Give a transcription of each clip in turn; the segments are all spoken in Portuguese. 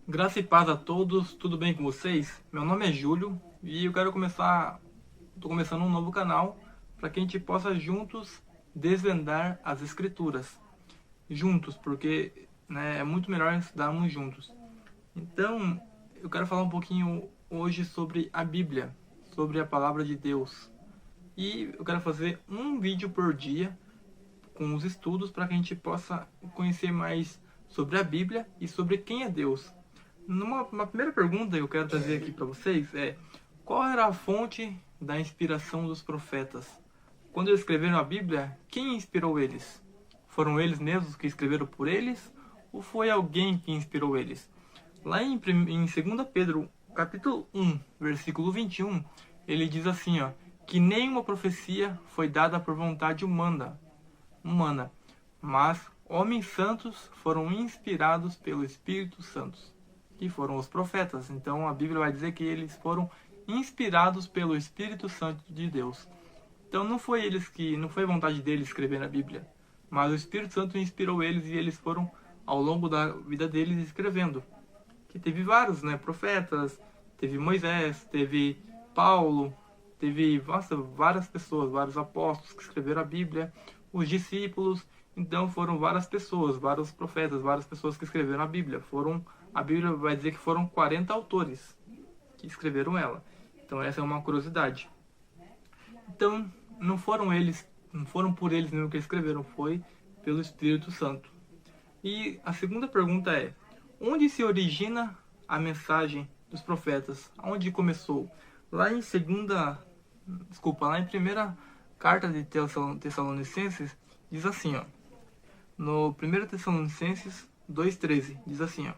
Graça e paz a todos, tudo bem com vocês? Meu nome é Júlio e eu quero tô começando um novo canal para que a gente possa juntos desvendar as escrituras. Juntos, porque né, é muito melhor estudarmos juntos. Então, eu quero falar um pouquinho hoje sobre a Bíblia, sobre a palavra de Deus. E eu quero fazer um vídeo por dia com os estudos para que a gente possa conhecer mais sobre a Bíblia e sobre quem é Deus. Uma primeira pergunta que eu quero trazer aqui para vocês é: qual era a fonte da inspiração dos profetas? Quando eles escreveram a Bíblia, quem inspirou eles? Foram eles mesmos que escreveram por eles? Ou foi alguém que inspirou eles? Lá em 2 Pedro, capítulo 1, versículo 21, ele diz assim, ó, que nenhuma profecia foi dada por vontade humana, mas homens santos foram inspirados pelo Espírito Santo, que foram os profetas. Então a Bíblia vai dizer que eles foram inspirados pelo Espírito Santo de Deus. Então não foi vontade deles escrever na Bíblia, mas o Espírito Santo inspirou eles e eles foram ao longo da vida deles escrevendo. Que teve vários, né, profetas, teve Moisés, teve Paulo, teve várias pessoas, vários apóstolos que escreveram a Bíblia, os discípulos. Então foram várias pessoas, vários profetas, várias pessoas que escreveram a Bíblia. A Bíblia vai dizer que foram 40 autores que escreveram ela. Então essa é uma curiosidade. Então não foram por eles mesmo que escreveram, foi pelo Espírito Santo. E a segunda pergunta é: onde se origina a mensagem dos profetas? Onde começou? Lá em lá em primeira carta de Tessalonicenses, diz assim, ó. No 1 Tessalonicenses 2,13, diz assim, ó: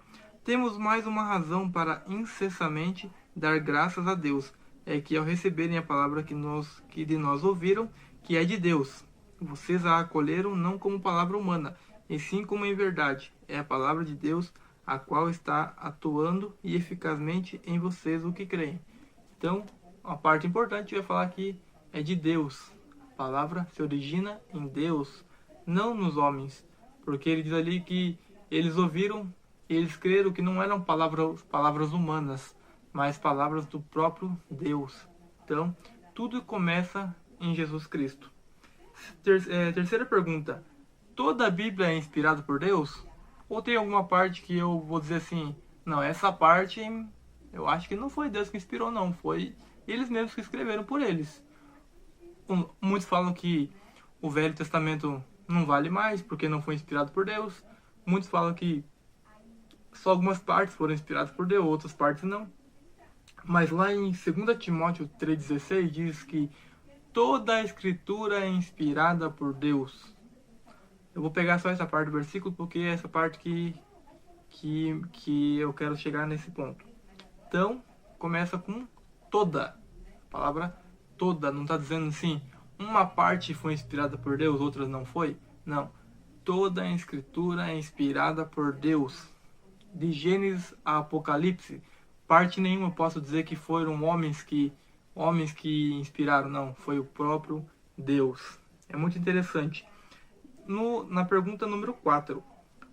temos mais uma razão para incessantemente dar graças a Deus, é que ao receberem a palavra que de nós ouviram, que é de Deus, vocês a acolheram não como palavra humana, e sim como em verdade. É a palavra de Deus, a qual está atuando e eficazmente em vocês o que creem. Então, a parte importante vai falar que é de Deus. A palavra se origina em Deus, não nos homens. Porque ele diz ali que eles ouviram e eles creram que não eram palavras humanas, mas palavras do próprio Deus. Então, tudo começa em Jesus Cristo. Terceira pergunta: toda a Bíblia é inspirada por Deus? Ou tem alguma parte que eu vou dizer assim, não, essa parte eu acho que não foi Deus que inspirou, não, foi eles mesmos que escreveram por eles. Muitos falam que o Velho Testamento não vale mais porque não foi inspirado por Deus. Muitos falam que só algumas partes foram inspiradas por Deus, outras partes não. Mas lá em 2 Timóteo 3,16 diz que toda a escritura é inspirada por Deus. Eu vou pegar só essa parte do versículo porque é essa parte que eu quero chegar nesse ponto. Então, começa com toda. A palavra toda, não está dizendo assim, uma parte foi inspirada por Deus, outras não foi. Não. Toda a escritura é inspirada por Deus. De Gênesis a Apocalipse, parte nenhuma posso dizer que foram homens que inspiraram, não, foi o próprio Deus. É muito interessante. Na pergunta número 4,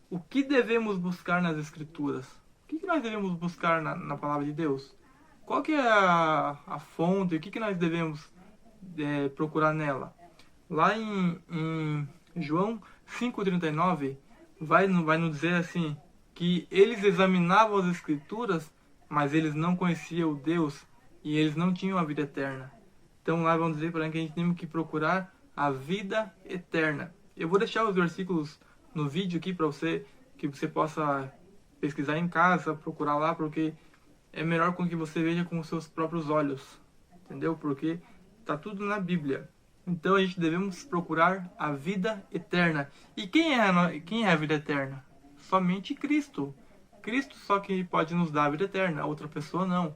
o que devemos buscar nas escrituras? O que nós devemos buscar na palavra de Deus? Qual que é a fonte? O que nós devemos procurar nela? Lá em João 5,39 vai nos dizer assim, que eles examinavam as escrituras, mas eles não conheciam o Deus e eles não tinham a vida eterna. Então lá vão dizer para que a gente tem que procurar a vida eterna. Eu vou deixar os versículos no vídeo aqui para você, que você possa pesquisar em casa, procurar lá, porque é melhor com que você veja com os seus próprios olhos, entendeu? Porque tá tudo na Bíblia. Então a gente devemos procurar a vida eterna. E quem é a vida eterna? Somente Cristo. Cristo só que pode nos dar a vida eterna, outra pessoa não.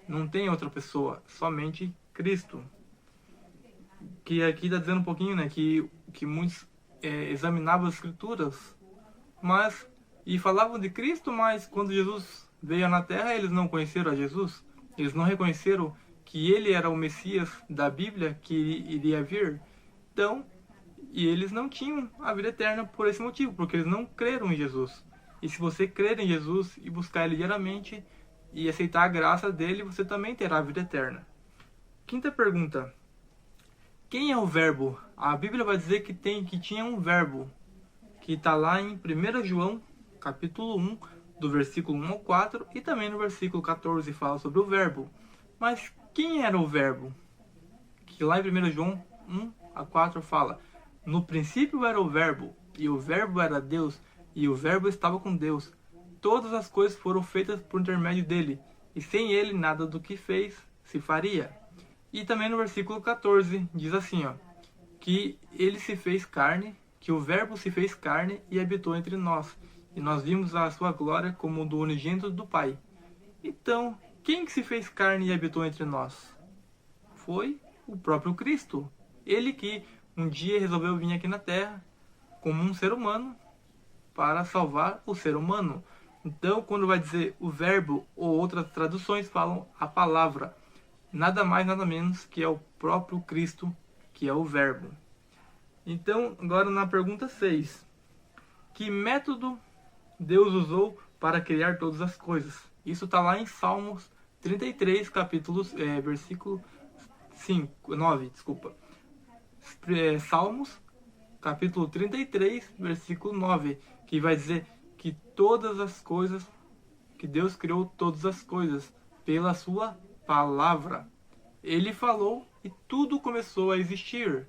Não tem outra pessoa, somente Cristo. Que aqui está dizendo um pouquinho, né, que muitos examinavam as escrituras, mas e falavam de Cristo, mas quando Jesus veio na Terra, eles não conheceram a Jesus. Eles não reconheceram que ele era o Messias da Bíblia que iria vir. Então, e eles não tinham a vida eterna por esse motivo, porque eles não creram em Jesus. E se você crer em Jesus e buscar Ele diariamente e aceitar a graça dele, você também terá a vida eterna. Quinta pergunta. Quem é o verbo? A Bíblia vai dizer que tinha um verbo, que está lá em 1 João, capítulo 1, do versículo 1 ao 4, e também no versículo 14 fala sobre o verbo. Mas quem era o verbo? Que lá em 1 João 1 a 4 fala: no princípio era o verbo, e o verbo era Deus, e o verbo estava com Deus. Todas as coisas foram feitas por intermédio dele, e sem ele nada do que fez se faria. E também no versículo 14 diz assim, que ele se fez carne, que o verbo se fez carne e habitou entre nós, e nós vimos a sua glória como do unigênito do Pai. Então, quem que se fez carne e habitou entre nós? Foi o próprio Cristo. Ele que um dia resolveu vir aqui na Terra como um ser humano para salvar o ser humano. Então, quando vai dizer o verbo ou outras traduções falam a palavra, nada mais, nada menos que é o próprio Cristo, que é o verbo. Então, agora na pergunta 6. Que método Deus usou para criar todas as coisas? Isso está lá em Salmos 33, versículo 9, desculpa. Salmos, capítulo 33, versículo 9, que vai dizer que todas as coisas, que Deus criou todas as coisas pela sua palavra. Ele falou e tudo começou a existir.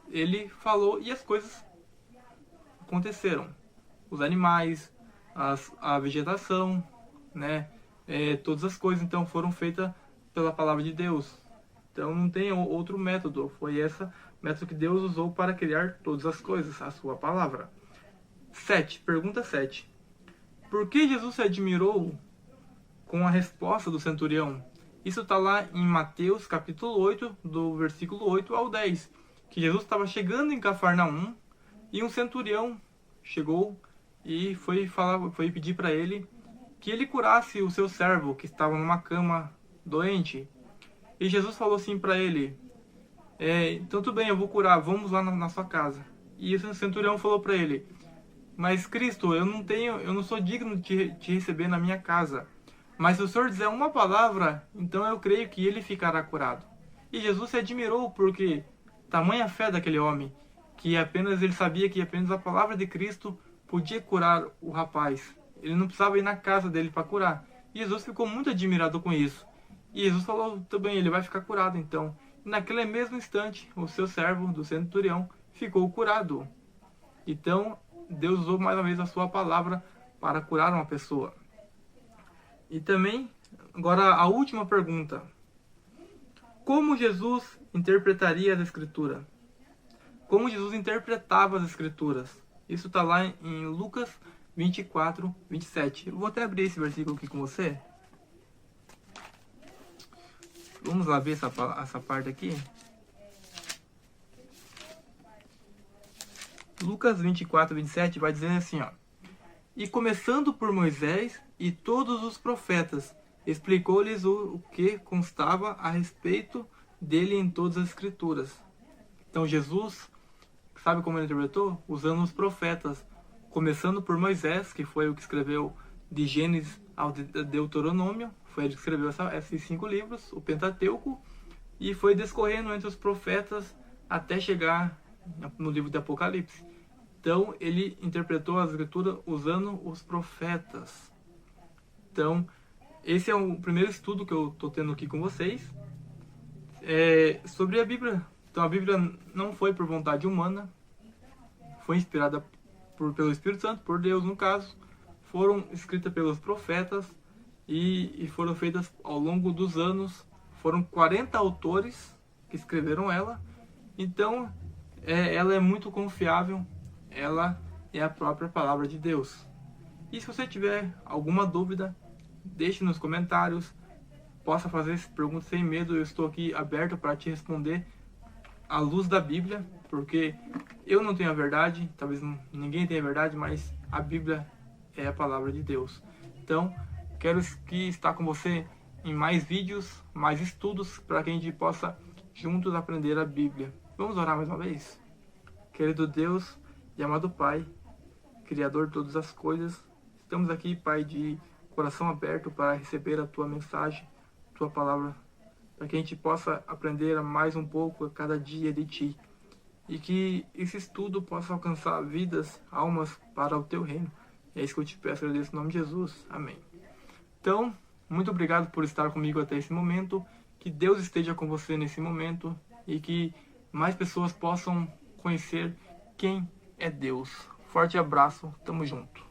Ele falou e as coisas aconteceram. Os animais, a vegetação, né? Todas as coisas então foram feitas pela palavra de Deus. Então não tem outro método. Foi esse método que Deus usou para criar todas as coisas, a sua palavra. 7. Pergunta 7. Por que Jesus se admirou com a resposta do centurião? Isso está lá em Mateus capítulo 8, do versículo 8 ao 10. Que Jesus estava chegando em Cafarnaum e um centurião chegou e foi pedir para ele que ele curasse o seu servo que estava numa cama doente. E Jesus falou assim para ele: então tudo bem, eu vou curar, vamos lá na sua casa. E o centurião falou para ele: mas Cristo, eu não sou digno de te receber na minha casa. Mas se o Senhor dizer uma palavra, então eu creio que ele ficará curado. E Jesus se admirou porque tamanha fé daquele homem, que ele sabia que apenas a palavra de Cristo podia curar o rapaz. Ele não precisava ir na casa dele para curar. E Jesus ficou muito admirado com isso. E Jesus falou: tudo bem, ele vai ficar curado então. E naquele mesmo instante, o seu servo do centurião ficou curado. Então, Deus usou mais uma vez a sua palavra para curar uma pessoa. E também, agora a última pergunta. Como Jesus interpretaria as Escrituras? Como Jesus interpretava as Escrituras? Isso está lá em Lucas 24, 27. Eu vou até abrir esse versículo aqui com você. Vamos lá ver essa parte aqui. Lucas 24, 27 vai dizer assim, E começando por Moisés e todos os profetas, explicou-lhes o que constava a respeito dele em todas as Escrituras. Então Jesus, sabe como ele interpretou? Usando os profetas, começando por Moisés, que foi o que escreveu de Gênesis ao Deuteronômio, foi ele que escreveu esses 5 livros, o Pentateuco, e foi discorrendo entre os profetas até chegar no livro de Apocalipse. Então ele interpretou as Escrituras usando os profetas. Então esse é o primeiro estudo que eu estou tendo aqui com vocês sobre a Bíblia. Então a Bíblia não foi por vontade humana, foi inspirada pelo Espírito Santo, por Deus no caso, foram escritas pelos profetas e foram feitas ao longo dos anos. Foram 40 autores que escreveram ela. Então ela é muito confiável, ela é a própria palavra de Deus. E se você tiver alguma dúvida, deixe nos comentários, possa fazer essa pergunta sem medo. Eu estou aqui aberto para te responder à luz da Bíblia, porque eu não tenho a verdade, talvez ninguém tenha a verdade, mas a Bíblia é a palavra de Deus. Então, quero estar com você em mais vídeos, mais estudos, para que a gente possa juntos aprender a Bíblia. Vamos orar mais uma vez? Querido Deus e amado Pai, Criador de todas as coisas, Estamos aqui, Pai, de coração aberto para receber a Tua mensagem, Tua palavra, para que a gente possa aprender mais um pouco a cada dia de Ti. E que esse estudo possa alcançar vidas, almas para o Teu reino. É isso que eu te peço, agradeço em nome de Jesus. Amém. Então, muito obrigado por estar comigo até esse momento. Que Deus esteja com você nesse momento e que mais pessoas possam conhecer quem é Deus. Forte abraço, tamo junto.